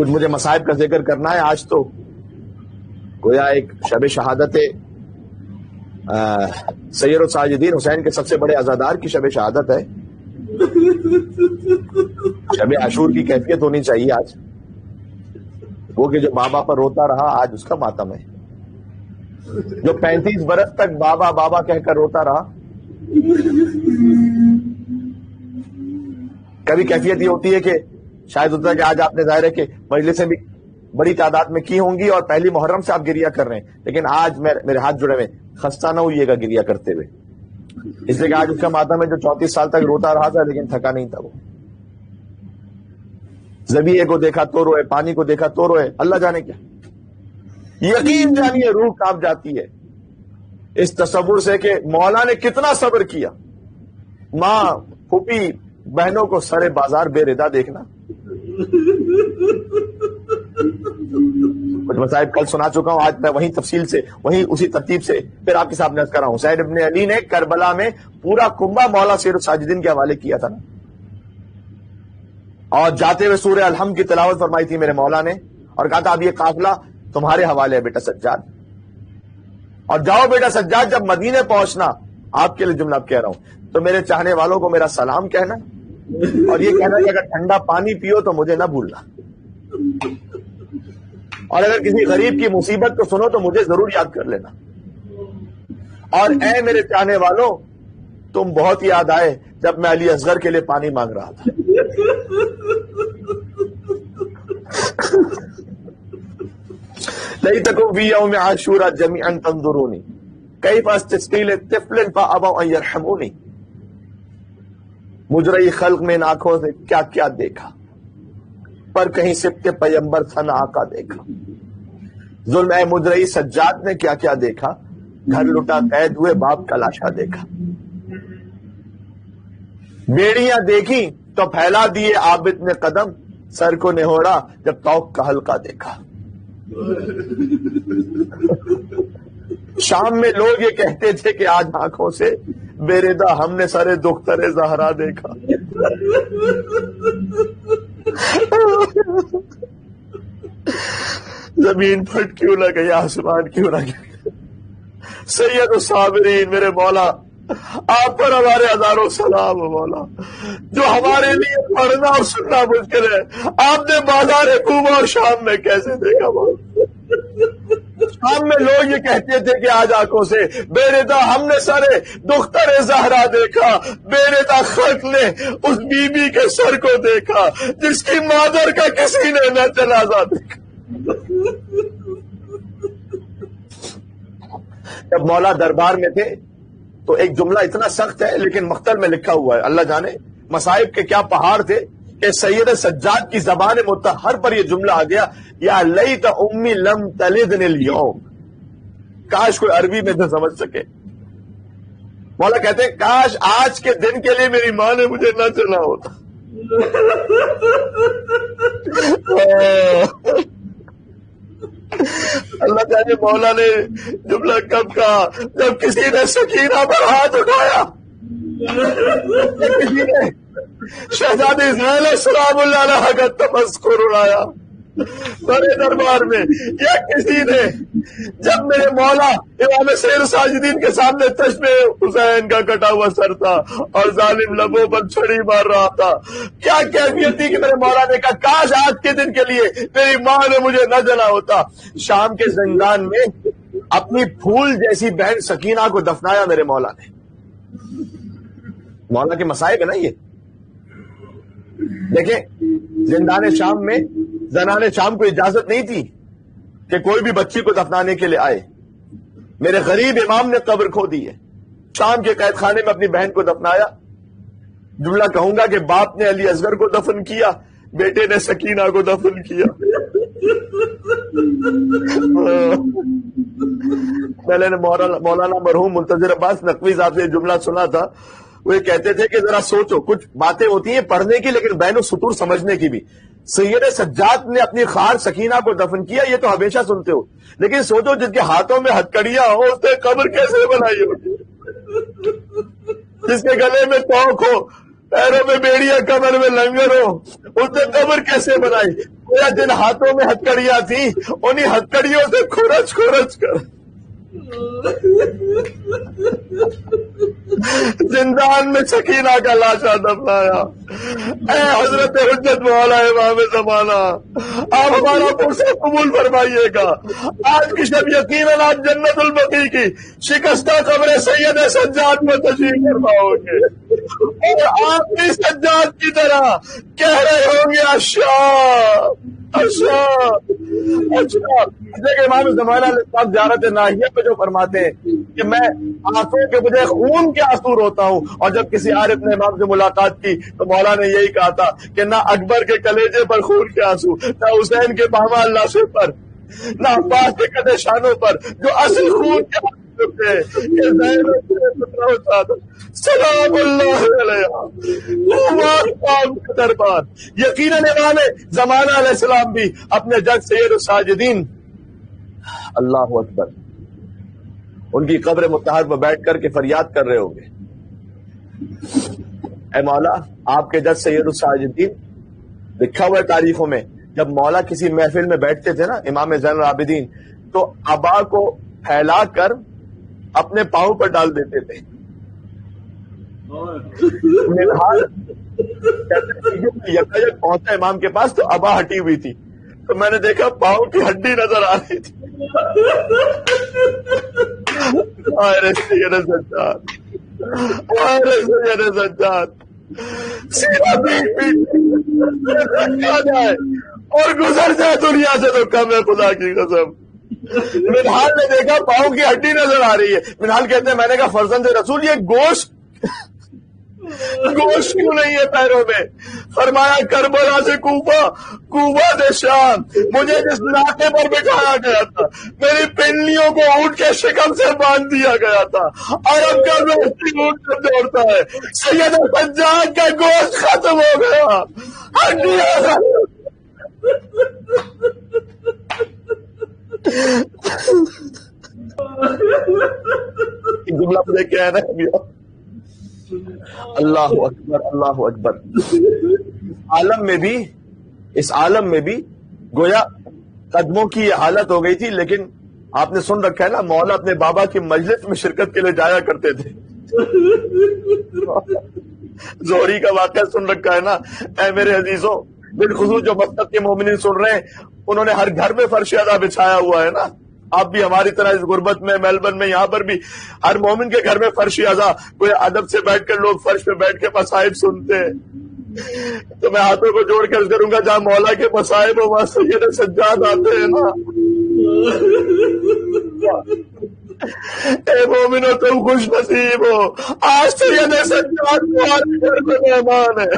کچھ مجھے مصائب کا ذکر کرنا ہے. آج تو گویا ایک شب شہادت سید الساجدین حسین کے سب سے بڑے عزادار کی شب شہادت ہے. شب عاشور کی کیفیت ہونی چاہیے آج. وہ کہ جو بابا پر روتا رہا آج اس کا ماتم ہے. جو 35 برس تک بابا بابا کہہ کر روتا رہا. کبھی کیفیت یہ ہوتی ہے کہ شاید ہوتا ہے کہ آج آپ نے ظاہر ہے کہ مجلسیں بھی بڑی تعداد میں کی ہوں گی اور پہلی محرم سے آپ گریا کر رہے ہیں, لیکن آج میرے ہاتھ جڑے ہوئے, خستہ نہ ہوئیے گا گریا کرتے ہوئے, اس لیے کہ آج اس کا ماتم ہے جو 34 سال تک روتا رہا تھا لیکن تھکا نہیں تھا. وہ زبیے کو دیکھا تو روئے, پانی کو دیکھا تو روئے, اللہ جانے کیا. یقین جانیے روح کانپ جاتی ہے اس تصور سے کہ مولا نے کتنا صبر کیا. ماں پھوپھی بہنوں کو سرے بازار بے ردا دیکھنا. کچھ مصائب کل سنا چکا ہوں, آج میں وہیں تفصیل سے وہیں اسی ترتیب سے پھر آپ کے سامنے عرض کر رہا ہوں. حسین ابن علی نے کربلا میں پورا کنبہ مولا سید الساجدین کے حوالے کیا تھا نا, اور جاتے ہوئے سورہ الحمد کی تلاوت فرمائی تھی میرے مولا نے, اور کہا تھا اب یہ قافلہ تمہارے حوالے ہے بیٹا سجاد, اور جاؤ بیٹا سجاد جب مدینے پہنچنا, آپ کے لیے جملہ کہہ رہا ہوں, تو میرے چاہنے والوں کو میرا سلام کہنا, اور یہ کہنا کہ اگر ٹھنڈا پانی پیو تو مجھے نہ بھولنا, اور اگر کسی غریب کی مصیبت کو سنو تو مجھے ضرور یاد کر لینا. اور اے میرے چاہنے والوں, تم بہت یاد آئے جب میں علی اصغر کے لیے پانی مانگ رہا تھا. لَيْتَكُمْ فِي يَوْمِ عَاشُورَا جَمِيعًا تَنظُرُونِ كَيْفَ اسْتَسْقِي لِطِفْلٍ فَأَبَوْا أَن يَرْحَمُونِ. مجرئی خلق میں ان آنکھوں سے کیا کیا دیکھا, پر کہیں سبت پیمبر تھا نہ آقا دیکھا. ظلم اے مجرئی سجاد نے کیا کیا دیکھا, گھر لٹا قید ہوئے باپ کا لاشا دیکھا. بیڑیاں دیکھی تو پھیلا دیے عابد نے قدم, سر کو نہوڑا جب توق کا حلقہ دیکھا. شام میں لوگ یہ کہتے تھے کہ آج آنکھوں سے بے ردا ہم نے سرے دختر زہرا دیکھا. زمین پھٹ کیوں نہ گئی, آسمان کیوں نہ گیا. سید الصابرین میرے مولا, آپ پر ہمارے ہزاروں سلام ہو مولا, جو ہمارے لیے پڑھنا اور سننا مشکل ہے آپ نے بازار کوبا اور شام میں کیسے دیکھا مولا. شام میں لوگ یہ کہتے تھے کہ آج آنکھوں سے بے ردا ہم نے سارے دختر زہرا دیکھا. بے ردا خلق نے اس بی بی کے سر کو دیکھا جس کی مادر کا کسی نے نہ جنازہ دیکھا. جب مولا دربار میں تھے تو ایک جملہ اتنا سخت ہے لیکن مختل میں لکھا ہوا ہے, اللہ جانے مصائب کے کیا پہاڑ تھے کہ سید سجاد کی زبان مطہر پر یہ جملہ آ گیا, یا لیت امی لم تلدنی اليوم. کاش کوئی عربی میں نہ سمجھ سکے. مولا کہتے ہیں کاش آج کے دن کے لیے میری ماں نے مجھے نہ چنا ہوتا. اللہ جانے مولا نے جملہ کب کہا, جب کسی نے سکینہ پر ہاتھ اٹھایا, کسی نے شہزادی زینب سلام اللہ علیہا کا تمسخر اڑایا بڑے دربار میں, یا کسی نے جب میرے مولا امام سید ساجدین کے سامنے چشم حسین کا کٹا ہوا سر تھا اور ظالم لبوں پر چھڑی مار رہا تھا, کیا کیفیت تھی کہ میرے مولا نے کہا کاش آج کے دن کے لیے میری ماں نے مجھے نہ جنا ہوتا. شام کے زندان میں اپنی پھول جیسی بہن سکینہ کو دفنایا میرے مولا نے. مولا کے مصائب ہے نا یہ. دیکھیں زندان شام میں زنان شام کو اجازت نہیں تھی کہ کوئی بھی بچی کو دفنانے کے لیے آئے. میرے غریب امام نے قبر کھو دی ہے. شام کے قید خانے میں اپنی بہن کو دفنایا. جملہ کہوں گا کہ باپ نے علی اصغر کو دفن کیا, بیٹے نے سکینہ کو دفن کیا. پہلے نے مولانا مرحوم منتظر عباس نقوی صاحب سے جملہ سنا تھا. وہ یہ کہتے تھے کہ ذرا سوچو, کچھ باتیں ہوتی ہیں پڑھنے کی لیکن بین و سطور سمجھنے کی بھی. سید سجاد نے اپنی خار سکینہ کو دفن کیا, یہ تو ہمیشہ سنتے ہو, لیکن سوچو جس کے ہاتھوں میں ہتکڑیاں ہو اس نے قبر کیسے بنائی ہوگی, جس کے گلے میں توق ہو, پیروں میں بیڑیاں, کمر میں لنگر ہو, اس نے قبر کیسے بنائی. جن ہاتھوں میں ہتکڑیاں تھیں انہیں ہتکڑیوں سے کھرچ کھرچ کر زندان میں سکینہ کا لاشا دفنایا۔ اے حضرت حجت مولا امام زمانہ، آپ ہمارا پرسہ قبول فرمائیے گا۔ آج کی شب یقیناً آپ جنت البقیع کی شکستہ قبر سید سجاد میں تشریف فرماؤ گے، اور آپ بھی سجاد کی طرح کہہ رہے ہوں گے اشا اچھا۔ دیکھیں امام زمانہ علیہ السلام زیارت ناحیہ پہ جو فرماتے ہیں کہ میں آنکھوں کے مجھے خون کے آنسو روتا ہوں، اور جب کسی عارف نے امام سے ملاقات کی تو مولا نے یہی کہا تھا کہ نہ اکبر کے کلیجے پر خون کے آنسو، نہ حسین کے باما اللہ پر، نہ عباس کے قد شانوں پر جو اصل خون کے آنسو تھے، یہ سلام اللہ علیہ دربار۔ یقیناً امام زمانہ علیہ السلام بھی اپنے جج سید الساجدین اللہ اکبر ان کی قبر مطہر پر بیٹھ کر کے فریاد کر رہے ہوں گے، اے مولا آپ کے جج سید الساجدین۔ لکھا ہوا ہے تاریخوں میں، جب مولا کسی محفل میں بیٹھتے تھے نا امام زین العابدین، تو عبا کو پھیلا کر اپنے پاؤں پر ڈال دیتے تھے۔ یک پہنچا امام کے پاس تو عبا ہٹی ہوئی تھی، تو میں نے دیکھا پاؤں کی ہڈی نظر آ رہی تھی۔ سید سجاد، سید سجاد، سیدھا جائے اور گزر جائے دنیا سے تو کم ہے خدا کی قسم۔ منہال نے دیکھا پاؤں کی ہڈی نظر آ رہی ہے۔ منہال کہتے ہیں میں نے کہا فرزند رسول یہ گوشت کیوں نہیں ہے پیروں میں؟ فرمایا کربلا سے کوفہ، کوفہ سے شام، مجھے جس ناکے پر بٹھایا گیا تھا میری پنڈلیوں کو اونٹ کے شکم سے باندھ دیا گیا تھا، عرب کا گوشت اونٹ سے دوڑتا ہے، سید سجاد کا گوشت ختم ہو گیا، ہڈیاں جملہ مجھے کہنا ہے اللہ اکبر اللہ اکبر۔ عالم میں بھی، اس عالم میں بھی گویا قدموں کی یہ حالت ہو گئی تھی، لیکن آپ نے سن رکھا ہے نا مولا اپنے بابا کی مجلس میں شرکت کے لیے جایا کرتے تھے۔ زہری کا واقعہ سن رکھا ہے نا اے میرے عزیزوں، بالخصوص جو مسجد کے مومنین سن رہے ہیں، انہوں نے ہر گھر میں فرش ادا بچھایا ہوا ہے نا۔ آپ بھی ہماری طرح اس غربت میں میلبرن میں یہاں پر بھی ہر مومن کے گھر میں فرش ادا، کوئی ادب سے بیٹھ کر لوگ فرش پہ بیٹھ کے مصائب سنتے ہیں۔ تو میں ہاتھوں کو جوڑ کر کروں گا جہاں مولا کے مصائب ہو وہاں سید سجاد آتے ہیں نا۔ اے مومنو تم خوش نصیب ہو، آج سید سجاد تمہارے گھر میں مہمان ہے۔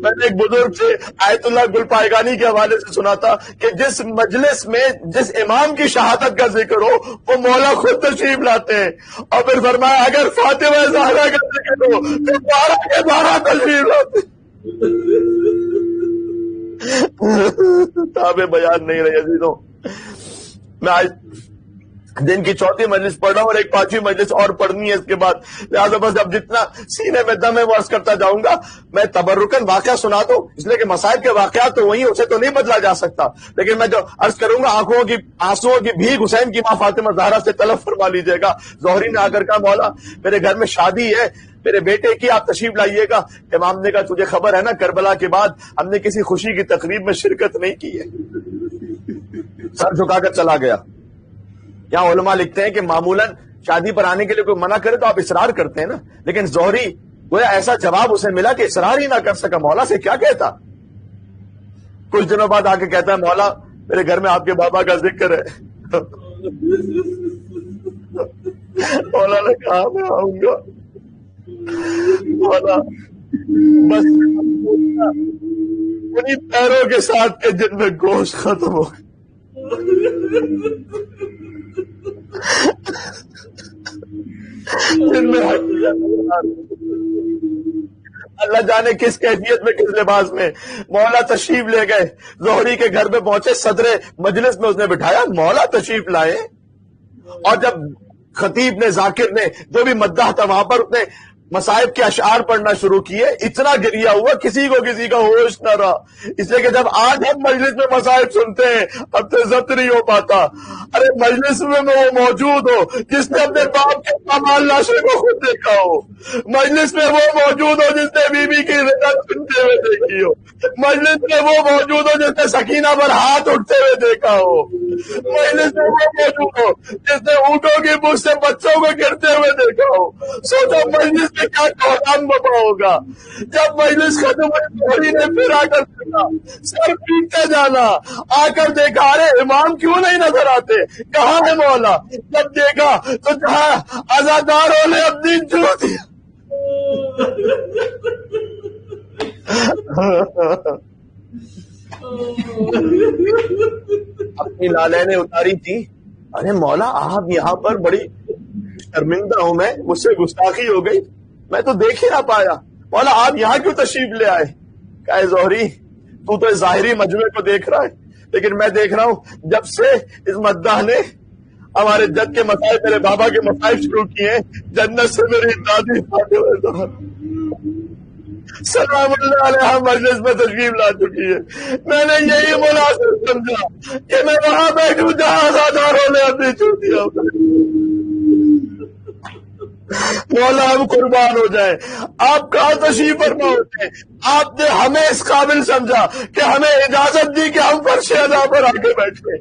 میں نے ایک بزرگ سے آیت اللہ گل پائیگانی کے حوالے سے سنا تھا کہ جس مجلس میں جس امام کی شہادت کا ذکر ہو وہ مولا خود تشریف لاتے ہیں، اور پھر فرمایا اگر فاطمہ زہرا کا ذکر ہو تو 12 کے 12 تشریف لاتے تابع بیان نہیں رہے عزیزوں۔ میں آج دن کی 4تھی مجلس پڑھ رہا ہوں اور ایک 5ویں مجلس اور پڑھنی ہے اس کے بعد، لہٰذا بس اب جتنا سینے میں دم ہے وہ عرض کرتا جاؤں گا۔ میں تبرکن واقعہ سنا دوں اس لیے کہ مسائل کے واقعات تو وہی، اسے تو نہیں بدلا جا سکتا، لیکن میں جو عرض کروں گا آنکھوں کی آنسوؤں کی بھیگ حسین کی ماں فاطمہ زہرا سے طلب فرما لیجیے گا۔ زہری نے آ کر کہا مولا میرے گھر میں شادی ہے میرے بیٹے کی، آپ تشریف لائیے گا۔ امام نے کہا تجھے خبر ہے نا کربلا کے بعد ہم نے کسی خوشی کی تقریب میں شرکت نہیں کی ہے۔ سر جھکا کر چلا گیا۔ یہاں علماء لکھتے ہیں کہ معمولاً شادی پر آنے کے لیے کوئی منع کرے تو آپ اصرار کرتے ہیں نا، لیکن زہری گویا ایسا جواب اسے ملا کہ اصرار ہی نہ کر سکا، مولا سے کیا کہتا۔ کچھ دنوں بعد آ کے کہتا ہے مولا میرے گھر میں آپ کے بابا کا ذکر ہے۔ مولا نے کہا میں آؤں گا۔ مولا بس انہیں پیروں کے ساتھ کے جن میں گوشت ختم ہو گیا۔ اللہ جانے کس کیفیت میں کس لباس میں مولا تشریف لے گئے، زہری کے گھر میں پہنچے، صدر مجلس میں اس نے بٹھایا، مولا تشریف لائے، اور جب خطیب نے ذاکر نے جو بھی مداح تھا وہاں پر اس نے مصائب کے اشعار پڑھنا شروع کیے، اتنا گریا ہوا کسی کو کسی کا ہوش نہ رہا، اس لیے کہ جب آج ہم مجلس میں مصائب سنتے ہیں اب تو ضبط نہیں ہو پاتا۔ ارے مجلس میں وہ موجود ہو جس نے اپنے باپ کے کمال لاشے کو خود دیکھا ہو، مجلس میں وہ موجود ہو جس نے بیوی کی رضا سنتے ہوئے دیکھی ہو، مجلس میں وہ موجود ہو جس نے سکینہ پر ہاتھ اٹھتے ہوئے دیکھا ہو، مجلس میں وہ موجود ہو جس نے اونٹوں کی بوجھ سے بچوں کو گرتے ہوئے دیکھا ہو۔ سوچو مجلس میں کیا کوہرام بپا ہوگا جب مجلس ختم ہوئی، نے پھر آ کر دیکھا، سر پیٹتے جانا، آ کر دیکھا ارے امام کیوں نہیں نظر آتے، کہاں ہے مولا؟ جب دیکھا تو کہا عزاداروں نے اب دین چھوڑ دیا۔ اپنی لالے اتاری تھی، ارے مولا آپ یہاں پر بڑی شرمندہ ہوں، میں مجھ سے گستاخی ہو گئی، میں تو دیکھ ہی نہ پایا، مولا آپ یہاں کیوں تشریف لے آئے؟ کہا زہری تو ظاہری مجموعے کو دیکھ رہا ہے، لیکن میں دیکھ رہا ہوں جب سے اس مداح نے ہمارے جد کے مسائل میرے بابا کے مسائل شروع کیے، جنت سے میری دادی سلام اللہ علیہ مجلس میں تشریف لا چکی ہے۔ میں نے یہی مناسب سمجھا کہ میں وہاں بیٹھوں جہاں عزاداروں نے اپنی چھوڑ دیا۔ مولا ہم قربان ہو جائیں، آپ کہاں تشریف فرما ہوتے ہیں؟ آپ نے ہمیں اس قابل سمجھا کہ ہمیں اجازت دی کہ ہم فرش ادا پر آ کے بیٹھے،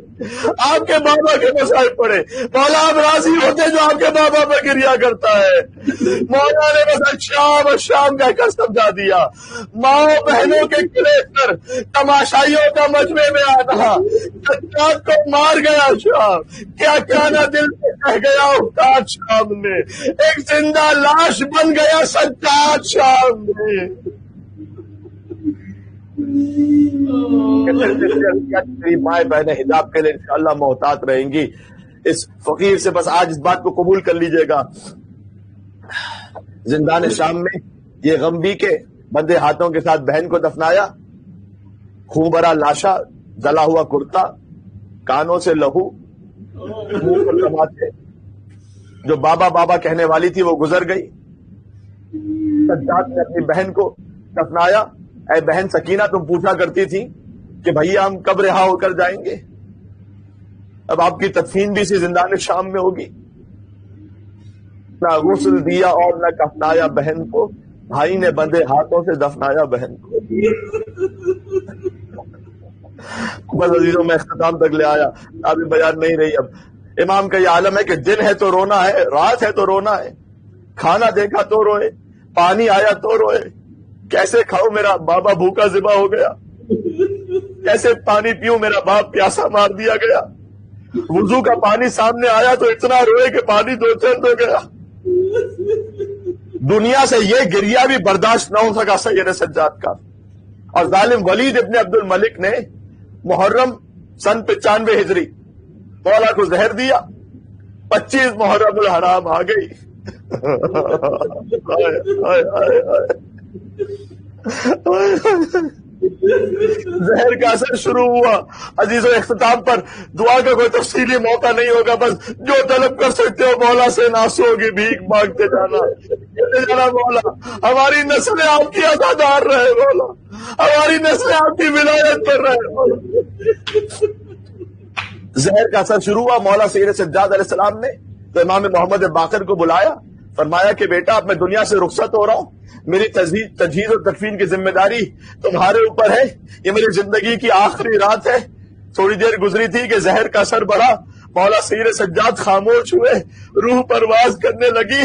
آپ کے بابا کے مسائل پڑھے۔ مولا آپ راضی ہوتے جو آپ کے بابا پر گریا کرتا ہے۔ مولا نے بس شام شام کہہ کر سمجھا دیا، ماں بہنوں کے قلعے پر تماشائیوں کا مجمع میں آنا، سجاد کو مار گیا شام، کیا کیا نہ دل سے کہہ گیا استاد شام میں، ایک زندہ لاش بن گیا سجاد شام میں۔ مائیں بہنیں حجاب کے لیے انشاءاللہ محتاط رہیں گی۔ اس فقیر سے بس آج اس بات کو قبول کر لیجئے گا، زندان شام میں یہ غمبی کے بندے ہاتھوں کے ساتھ بہن کو دفنایا، خون بھرا لاشا، جلا ہوا کرتا، کانوں سے لہو، منہ پر ٹماٹے، جو بابا بابا کہنے والی تھی وہ گزر گئی۔ سجاد نے اپنی بہن کو دفنایا۔ اے بہن سکینہ تم پوچھا کرتی تھی کہ بھیا ہم کب رہا ہو کر جائیں گے، اب آپ کی تدفین بھی اسی زندان شام میں ہوگی۔ نہ غسل دیا اور نہ کفنایا بہن کو، بھائی نے بندے ہاتھوں سے دفنایا بہن کو۔ بس عزیزوں میں اختتام تک لے آیا، ابھی بیان نہیں رہی۔ اب امام کا یہ عالم ہے کہ دن ہے تو رونا ہے، رات ہے تو رونا ہے، کھانا دیکھا تو روئے، پانی آیا تو روئے، کیسے کھاؤ میرا بابا بھوکا ذبح ہو گیا، کیسے پانی پیوں میرا باپ پیاسا مار دیا گیا، وضو کا پانی سامنے آیا تو اتنا روئے کہ پانی دو چند ہو گیا۔ دنیا سے یہ گریا بھی برداشت نہ ہو سکا سید سجاد کا، اور ظالم ولید ابن عبد الملک نے محرم سن 95 ہجری مولا کو زہر دیا، 25 محرم الحرام آ گئی۔ زہر کا اثر شروع ہوا۔ عزیزوں اختتام پر دعا کا کوئی تفصیلی موقع نہیں ہوگا، بس جو طلب کر سکتے ہو مولا سے ناسو کی بھیک مانگتے جانا، کہتے جانا مولا ہماری نسلیں آپ کی عزادار رہے، مولا ہماری نسلیں آپ کی ولایت پر رہے مولا۔ زہر کا اثر شروع ہوا، مولا سید سجاد علیہ السلام نے تو امام محمد باقر کو بلایا، فرمایا کہ بیٹا اب میں دنیا سے رخصت ہو رہا ہوں، میری تجہیز اور تدفین کی ذمہ داری تمہارے اوپر ہے، یہ میری زندگی کی آخری رات ہے۔ تھوڑی دیر گزری تھی کہ زہر کا اثر بڑھا، مولا سید سجاد خاموش ہوئے، روح پرواز کرنے لگی۔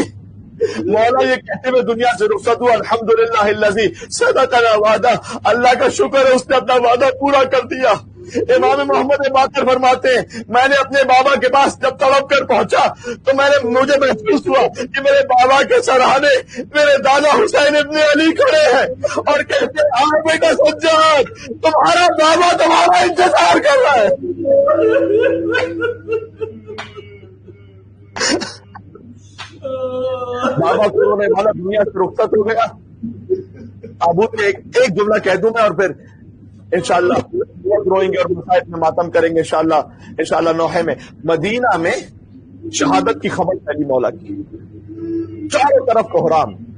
مولا یہ کہتے ہوئے دنیا سے رخصت ہوا، الحمدللہ الذی صدقنا وعدہ، اللہ کا شکر ہے اس نے اپنا وعدہ پورا کر دیا۔ امام محمد باقر فرماتے ہیں میں نے اپنے بابا کے پاس جب تڑپ کر پہنچا تو مجھے محسوس ہوا کہ میرے بابا کے سرہانے میرے دادا حسین ابن علی کھڑے ہیں اور کہتے ہیں آؤ بیٹا سجاد تمہارا بابا تمہارا انتظار کر رہا ہے۔ بابا کو رونے والا دنیا سے رخصت ہو گیا۔ ابو نے ایک جملہ کہہ دوں میں اور پھر انشاءاللہ روئیں گے اور مصائب میں ماتم کریں گے انشاءاللہ نوحے میں۔ مدینہ میں شہادت کی خبر پھیلی مولا کی، چاروں طرف کوہرام،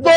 2